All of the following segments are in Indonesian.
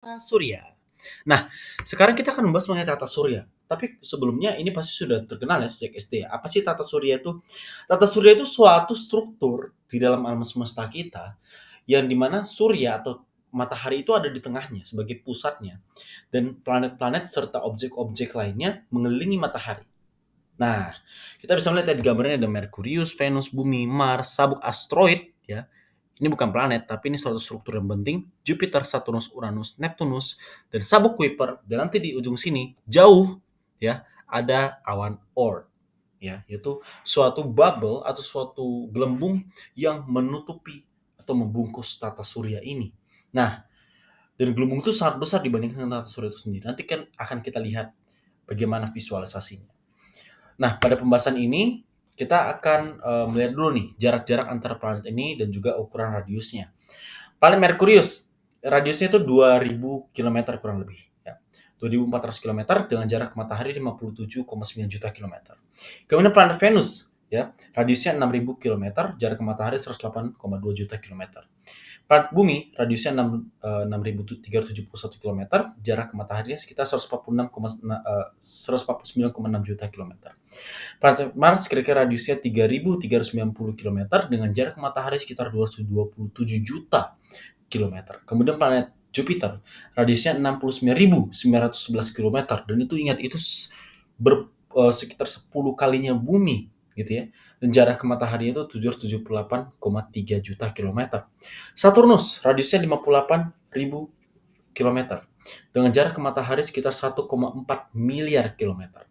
Tata surya. Nah, sekarang kita akan membahas mengenai tata surya. Tapi sebelumnya ini pasti sudah terkenal ya sejak SD. Apa sih tata surya itu? Tata surya itu suatu struktur di dalam alam semesta kita yang dimana surya atau matahari itu ada di tengahnya sebagai pusatnya dan planet-planet serta objek-objek lainnya mengelilingi matahari. Nah, kita bisa melihat ya di gambarnya ada Merkurius, Venus, Bumi, Mars, sabuk asteroid ya. Ini bukan planet, tapi ini suatu struktur yang penting. Jupiter, Saturnus, Uranus, Neptunus, dan sabuk Kuiper. Dan nanti di ujung sini, jauh ya, ada awan Oort ya, yaitu suatu bubble atau suatu gelembung yang menutupi atau membungkus tata surya ini. Nah, dan gelembung itu sangat besar dibandingkan dengan tata surya itu sendiri. Nanti kan akan kita lihat bagaimana visualisasinya. Nah, pada pembahasan ini kita akan melihat dulu nih jarak-jarak antara planet ini dan juga ukuran radiusnya. Planet Merkurius, radiusnya itu 2000 kilometer kurang lebih. Ya. 2400 kilometer dengan jarak matahari 57,9 juta kilometer. Kemudian planet Venus, ya, radiusnya 6000 kilometer, jarak ke matahari 108,2 juta kilometer. Planet Bumi radiusnya 6.371 kilometer, jarak ke matahari sekitar 149,6 juta kilometer. Planet Mars kira-kira radiusnya 3.390 kilometer dengan jarak ke matahari sekitar 227 juta kilometer. Kemudian planet Jupiter radiusnya 69.911 kilometer dan itu ingat itu sekitar 10 kalinya bumi gitu ya. Dan jarak ke matahari itu 778,3 juta kilometer. Saturnus radiusnya 58.000 kilometer dengan jarak ke matahari sekitar 1,4 miliar kilometer.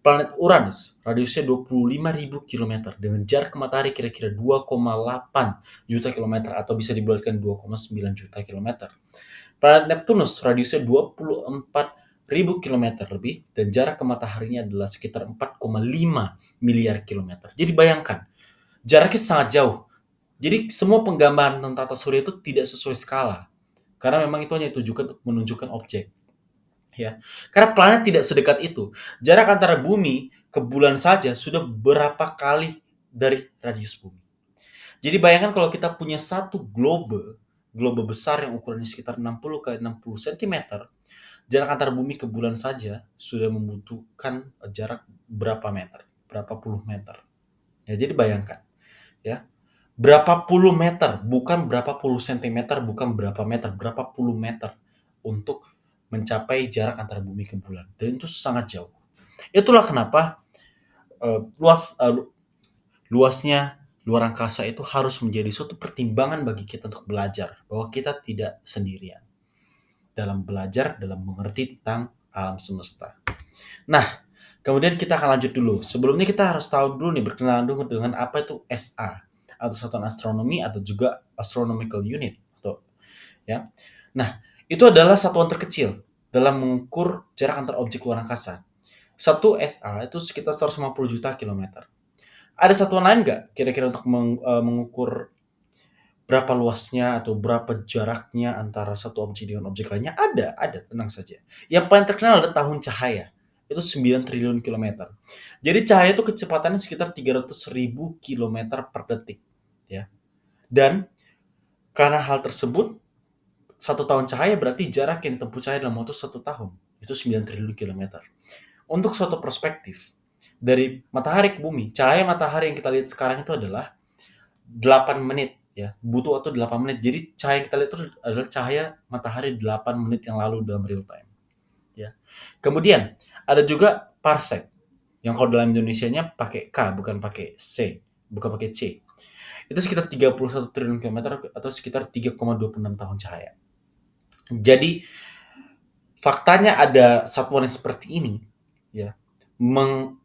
Planet Uranus radiusnya 25.000 kilometer dengan jarak ke matahari kira-kira 2,8 juta kilometer atau bisa dibulatkan 2,9 juta kilometer. Planet Neptunus radiusnya 24.000 kilometer lebih dan jarak ke mataharinya adalah sekitar 4,5 miliar kilometer. Jadi bayangkan, jaraknya sangat jauh. Jadi semua penggambaran tentang tata surya itu tidak sesuai skala. Karena memang itu hanya ditujukan untuk menunjukkan objek. Ya. Karena planet tidak sedekat itu. Jarak antara bumi ke bulan saja sudah berapa kali dari radius bumi. Jadi bayangkan kalau kita punya satu globe besar yang ukurannya sekitar 60 kali 60 cm, jarak antara bumi ke bulan saja sudah membutuhkan jarak berapa meter, berapa puluh meter. Ya, jadi bayangkan, ya, berapa puluh meter, bukan berapa puluh sentimeter, bukan berapa meter, berapa puluh meter untuk mencapai jarak antara bumi ke bulan. Dan itu sangat jauh. Itulah kenapa luasnya luar angkasa itu harus menjadi suatu pertimbangan bagi kita untuk belajar bahwa kita tidak sendirian dalam belajar, dalam mengerti tentang alam semesta. Nah, kemudian kita akan lanjut dulu. Sebelumnya kita harus tahu dulu nih, berkenalan dulu dengan apa itu SA atau Satuan Astronomi atau juga Astronomical Unit atau ya. Nah, itu adalah satuan terkecil dalam mengukur jarak antar objek luar angkasa. Satu SA itu sekitar 150 juta kilometer. Ada satuan lain nggak kira-kira untuk mengukur berapa luasnya atau berapa jaraknya antara satu objek dengan objek lainnya? Ada, tenang saja. Yang paling terkenal adalah tahun cahaya. Itu 9 triliun kilometer. Jadi cahaya itu kecepatannya sekitar 300.000 kilometer per detik. Ya. Dan karena hal tersebut, satu tahun cahaya berarti jarak yang ditempuh cahaya dalam waktu 1 tahun. Itu 9 triliun kilometer. Untuk suatu perspektif, dari matahari ke bumi, cahaya matahari yang kita lihat sekarang itu adalah 8 menit ya, butuh waktu 8 menit. Jadi cahaya yang kita lihat itu adalah cahaya matahari 8 menit yang lalu dalam real time. Ya. Kemudian ada juga parsec yang kalau dalam Indonesianya pakai K bukan pakai C, bukan pakai C. Itu sekitar 31 triliun kilometer atau sekitar 3,26 tahun cahaya. Jadi faktanya ada satuan yang seperti ini ya.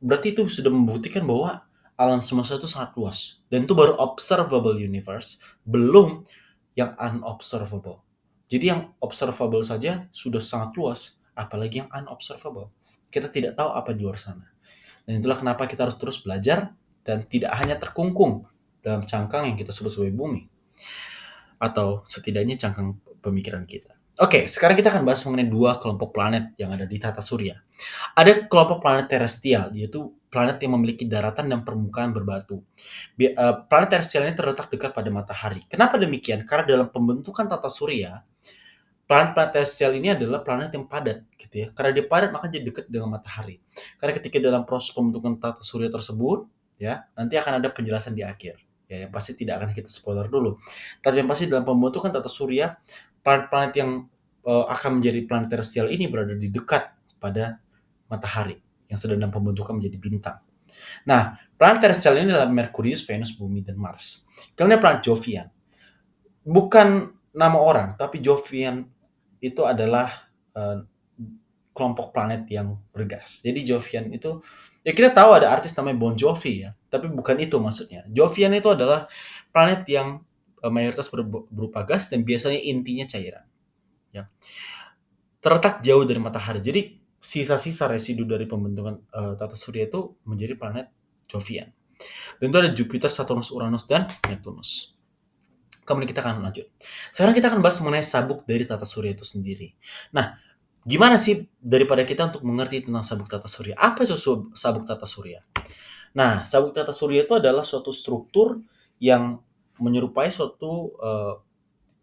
Berarti itu sudah membuktikan bahwa alam semesta itu sangat luas dan itu baru observable universe, belum yang unobservable. Jadi yang observable saja sudah sangat luas, apalagi yang unobservable. Kita tidak tahu apa di luar sana. Dan itulah kenapa kita harus terus belajar dan tidak hanya terkungkung dalam cangkang yang kita sebut sebagai bumi. Atau setidaknya cangkang pemikiran kita. Oke, sekarang kita akan bahas mengenai 2 kelompok planet yang ada di tata surya. Ada kelompok planet terestial, yaitu planet yang memiliki daratan dan permukaan berbatu. Planet terestial ini terletak dekat pada matahari. Kenapa demikian? Karena dalam pembentukan tata surya, Planet-planet terrestrial ini adalah planet yang padat gitu ya. Karena dia padat maka dia dekat dengan matahari. Karena ketika dalam proses pembentukan tata surya tersebut ya, nanti akan ada penjelasan di akhir. Ya, yang pasti tidak akan kita spoiler dulu. Tapi yang pasti dalam pembentukan tata surya, planet-planet yang akan menjadi planet terrestrial ini berada di dekat pada matahari yang sedang dalam pembentukan menjadi bintang. Nah, planet terrestrial ini adalah Merkurius, Venus, Bumi, dan Mars. Kemudian planet Jovian. Bukan nama orang, tapi Jovian itu adalah kelompok planet yang bergas. Jadi Jovian itu, ya kita tahu ada artis namanya Bon Jovi ya, tapi bukan itu maksudnya. Jovian itu adalah planet yang mayoritas berupa gas dan biasanya intinya cairan. Ya. Terletak jauh dari matahari. Jadi sisa-sisa residu dari pembentukan tata surya itu menjadi planet Jovian. Dan itu ada Jupiter, Saturnus, Uranus, dan Neptunus. Kemudian kita akan lanjut. Sekarang kita akan bahas mengenai sabuk dari tata surya itu sendiri. Nah, gimana sih daripada kita untuk mengerti tentang sabuk tata surya? Apa itu sabuk tata surya? Nah, sabuk tata surya itu adalah suatu struktur yang menyerupai suatu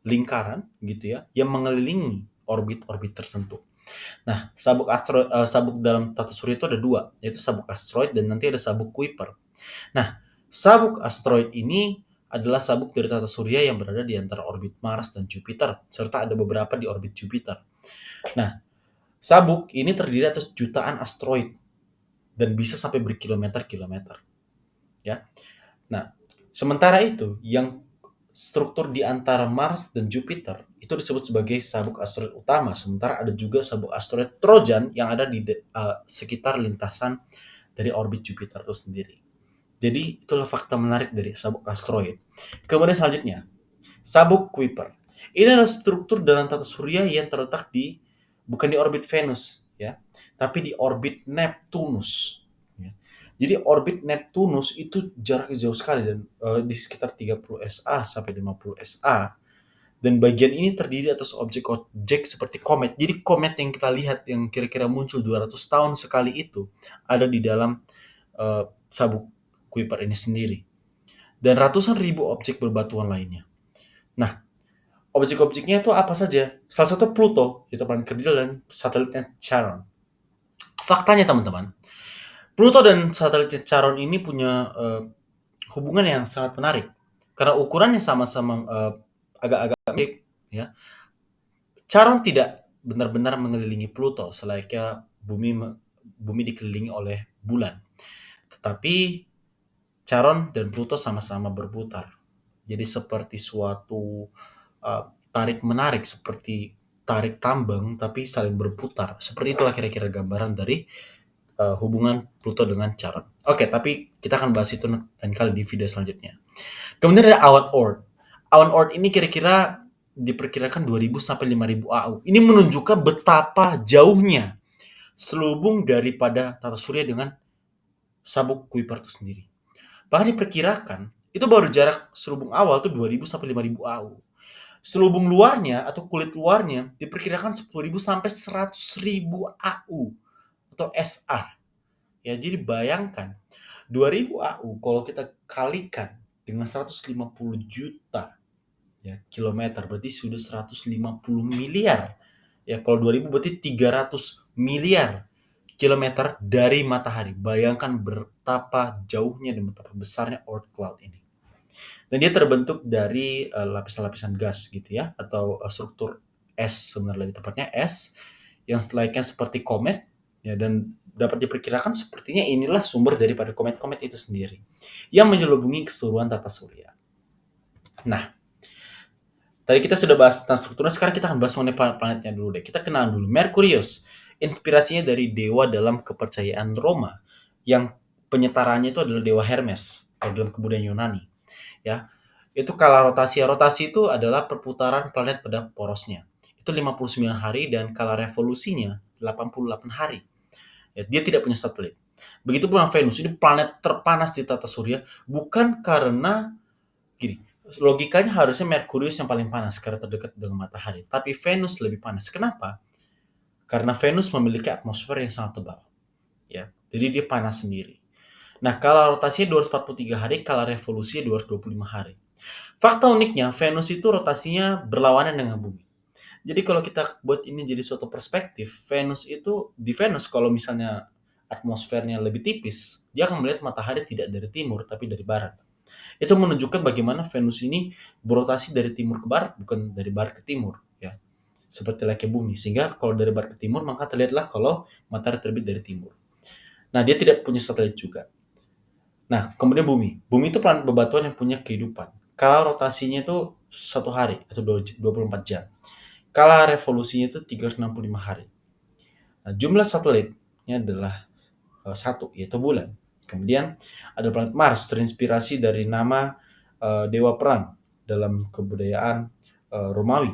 lingkaran gitu ya, yang mengelilingi orbit-orbit tertentu. Nah, sabuk dalam tata surya itu ada dua, yaitu sabuk asteroid dan nanti ada sabuk Kuiper. Nah, sabuk asteroid ini adalah sabuk dari tata surya yang berada di antara orbit Mars dan Jupiter, serta ada beberapa di orbit Jupiter. Nah, sabuk ini terdiri atas jutaan asteroid dan bisa sampai berkilometer-kilometer. Ya. Nah, sementara itu yang struktur di antara Mars dan Jupiter itu disebut sebagai sabuk asteroid utama, sementara ada juga sabuk asteroid Trojan yang ada di sekitar lintasan dari orbit Jupiter itu sendiri. Jadi itulah fakta menarik dari sabuk asteroid. Kemudian selanjutnya, sabuk Kuiper. Ini adalah struktur dalam tata surya yang terletak bukan di orbit Venus ya, tapi di orbit Neptunus. Ya. Jadi orbit Neptunus itu jaraknya jauh sekali dan di sekitar 30 SA sampai 50 SA. Dan bagian ini terdiri atas objek-objek seperti komet. Jadi komet yang kita lihat yang kira-kira muncul 200 tahun sekali itu ada di dalam sabuk Kuiper ini sendiri. Dan ratusan ribu objek berbatuan lainnya. Nah, objek-objeknya itu apa saja? Salah satu Pluto, itu planet kecil dan satelitnya Charon. Faktanya teman-teman, Pluto dan satelitnya Charon ini punya hubungan yang sangat menarik. Karena ukurannya sama-sama agak-agak mirip, ya. Charon tidak benar-benar mengelilingi Pluto selayaknya bumi dikelilingi oleh bulan. Tetapi Charon dan Pluto sama-sama berputar. Jadi seperti suatu tarik-menarik, seperti tarik tambang tapi saling berputar. Seperti itulah kira-kira gambaran dari hubungan Pluto dengan Charon. Oke, tapi kita akan bahas itu lain kali di video selanjutnya. Kemudian ada awan Oort. Awan Oort ini kira-kira diperkirakan 2000 sampai 5000 AU. Ini menunjukkan betapa jauhnya selubung daripada tata surya dengan sabuk Kuiper itu sendiri. Bahkan diperkirakan itu baru jarak selubung awal tuh 2000 sampai 5000 AU. Selubung luarnya atau kulit luarnya diperkirakan 10.000 sampai 100.000 AU atau SA. Ya, jadi bayangkan 2000 AU kalau kita kalikan dengan 150 juta ya kilometer berarti sudah 150 miliar. Ya, kalau 2000 berarti 300 miliar kilometer dari matahari. Bayangkan betapa jauhnya dan betapa besarnya Oort cloud ini. Dan dia terbentuk dari lapisan-lapisan gas gitu ya, atau struktur es sebenarnya lebih tepatnya es yang selayaknya seperti komet ya, dan dapat diperkirakan sepertinya inilah sumber daripada komet-komet itu sendiri yang menyelubungi keseluruhan tata surya. Nah, tadi kita sudah bahas tentang strukturnya, sekarang kita akan bahas mengenai planet-planetnya dulu deh. Kita kenal dulu Merkurius. Inspirasinya dari dewa dalam kepercayaan Roma yang penyetaraannya itu adalah dewa Hermes dalam kebudayaan Yunani. Ya, itu kala rotasi. Rotasi itu adalah perputaran planet pada porosnya. Itu 59 hari dan kala revolusinya 88 hari. Ya, dia tidak punya satelit. Begitu pula Venus, ini planet terpanas di tata surya bukan karena gini, logikanya harusnya Merkurius yang paling panas karena terdekat dengan matahari, tapi Venus lebih panas. Kenapa? Karena Venus memiliki atmosfer yang sangat tebal. Ya, jadi dia panas sendiri. Nah, kala rotasinya 243 hari, kala revolusinya 225 hari. Fakta uniknya, Venus itu rotasinya berlawanan dengan Bumi. Jadi kalau kita buat ini jadi suatu perspektif, di Venus kalau misalnya atmosfernya lebih tipis, dia akan melihat matahari tidak dari timur tapi dari barat. Itu menunjukkan bagaimana Venus ini berotasi dari timur ke barat, bukan dari barat ke timur, ya. Seperti layaknya bumi. Sehingga kalau dari barat ke timur, maka terlihatlah kalau matahari terbit dari timur. Nah, dia tidak punya satelit juga. Nah, kemudian bumi. Bumi itu planet bebatuan yang punya kehidupan. Kalau rotasinya itu 1 hari atau 24 jam. Kala revolusinya itu 365 hari. Nah, jumlah satelitnya adalah satu, yaitu bulan. Kemudian ada planet Mars, terinspirasi dari nama dewa perang dalam kebudayaan Romawi.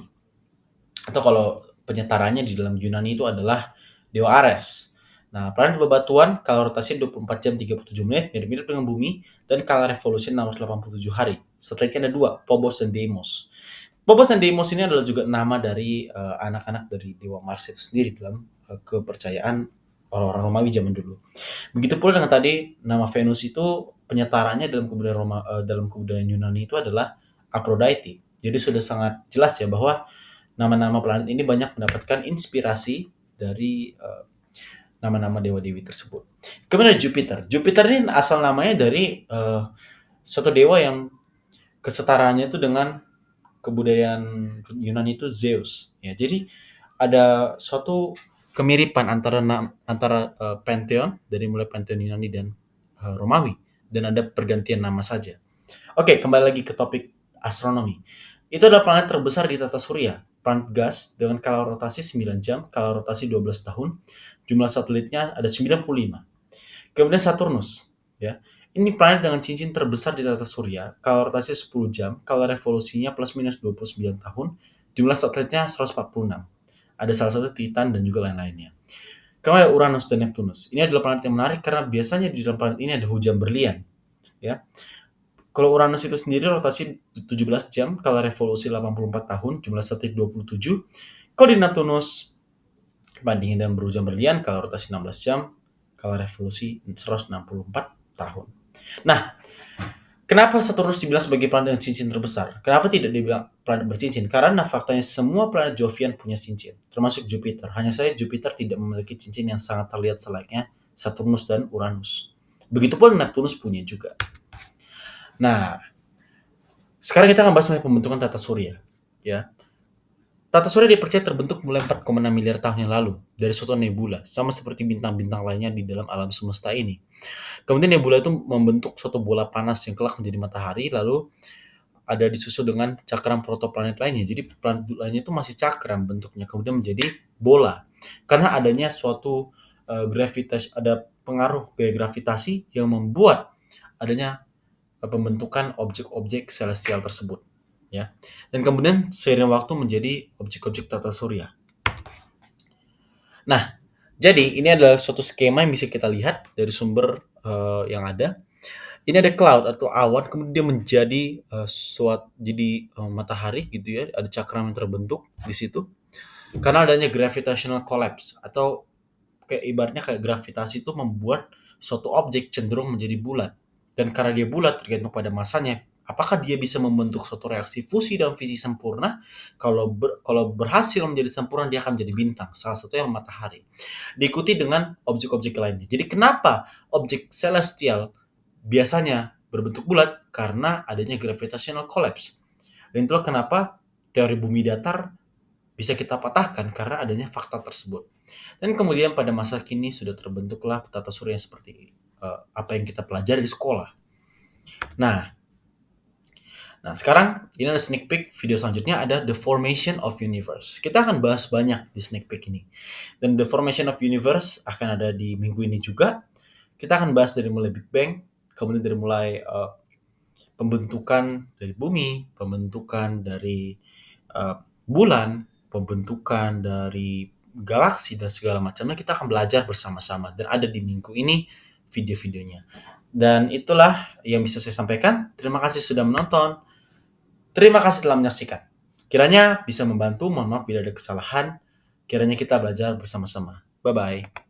Atau kalau penyetaranya di dalam Yunani itu adalah dewa Ares. Nah, planet bebatuan kalau rotasinya 24 jam 37 menit, mirip-mirip dengan bumi, dan kala revolusi 687 hari. Satelitnya ada dua, Phobos dan Deimos. Phobos dan Deimos ini adalah juga nama dari anak-anak dari dewa Mars itu sendiri dalam kepercayaan orang-orang Romawi zaman dulu. Begitu pula dengan tadi nama Venus itu penyetaranya dalam kebudayaan Yunani itu adalah Aphrodite. Jadi sudah sangat jelas ya bahwa nama-nama planet ini banyak mendapatkan inspirasi dari nama-nama dewa-dewi tersebut. Kemudian ada Jupiter. Jupiter ini asal namanya dari suatu dewa yang kesetaraannya itu dengan kebudayaan Yunani itu Zeus. Ya, jadi ada suatu kemiripan antara pantheon dari mulai pantheon Yunani dan Romawi, dan ada pergantian nama saja. Oke, kembali lagi ke topik astronomi. Itu adalah planet terbesar di tata surya, planet gas dengan skala rotasi 9 jam, skala rotasi 12 tahun. Jumlah satelitnya ada 95. Kemudian Saturnus, ya. Ini planet dengan cincin terbesar di tata surya, skala rotasi 10 jam, skala revolusinya plus minus 29 tahun, jumlah satelitnya 146. Ada salah satu Titan dan juga lain-lainnya. Kemudian Uranus dan Neptunus. Ini adalah planet yang menarik karena biasanya di dalam planet ini ada hujan berlian, ya. Kalau Uranus itu sendiri rotasi 17 jam, skala revolusi 84 tahun, jumlah satelit 27. Kalau di Neptunus bandingin dengan berhujan berlian, skala rotasi 16 jam, skala revolusi 164 tahun. Nah, kenapa Saturnus dibilang sebagai planet dengan cincin terbesar? Kenapa tidak dibilang planet bercincin? Karena faktanya semua planet Jovian punya cincin, termasuk Jupiter. Hanya saja Jupiter tidak memiliki cincin yang sangat terlihat selayaknya Saturnus dan Uranus. Begitupun Neptunus punya juga. Nah, sekarang kita akan bahas mengenai pembentukan tata surya. Ya, tata surya dipercaya terbentuk mulai 4,6 miliar tahun yang lalu dari suatu nebula, sama seperti bintang-bintang lainnya di dalam alam semesta ini. Kemudian nebula itu membentuk suatu bola panas yang kelak menjadi matahari, lalu ada disusul dengan cakram protoplanet lainnya. Jadi planet lainnya itu masih cakram bentuknya, kemudian menjadi bola. Karena adanya suatu ada pengaruh gaya gravitasi yang membuat adanya pembentukan objek-objek celestial tersebut, ya. Dan kemudian seiring waktu menjadi objek-objek tata surya. Nah, jadi ini adalah suatu skema yang bisa kita lihat dari sumber yang ada. Ini ada cloud atau awan, kemudian menjadi matahari gitu ya, ada cakram yang terbentuk di situ. Karena adanya gravitational collapse atau kayak ibaratnya kayak gravitasi itu membuat suatu objek cenderung menjadi bulat. Dan karena dia bulat tergantung pada masanya, apakah dia bisa membentuk suatu reaksi fusi dan fisi sempurna? Kalau berhasil menjadi sempurna, dia akan menjadi bintang, salah satunya matahari. Diikuti dengan objek-objek lainnya. Jadi kenapa objek celestial biasanya berbentuk bulat? Karena adanya gravitational collapse. Dan itulah kenapa teori bumi datar bisa kita patahkan karena adanya fakta tersebut. Dan kemudian pada masa kini sudah terbentuklah tata surya yang seperti apa yang kita pelajari di sekolah. Nah, sekarang ini ada sneak peek video selanjutnya, ada The Formation of Universe. Kita akan bahas banyak di sneak peek ini. Dan The Formation of Universe akan ada di minggu ini juga. Kita akan bahas dari mulai Big Bang, kemudian dari mulai pembentukan dari bumi, pembentukan dari bulan, pembentukan dari galaksi dan segala macamnya, kita akan belajar bersama-sama dan ada di minggu ini video-videonya. Dan itulah yang bisa saya sampaikan. Terima kasih sudah menonton. Terima kasih telah menyaksikan. Kiranya bisa membantu, mohon maaf bila ada kesalahan. Kiranya kita belajar bersama-sama. Bye-bye.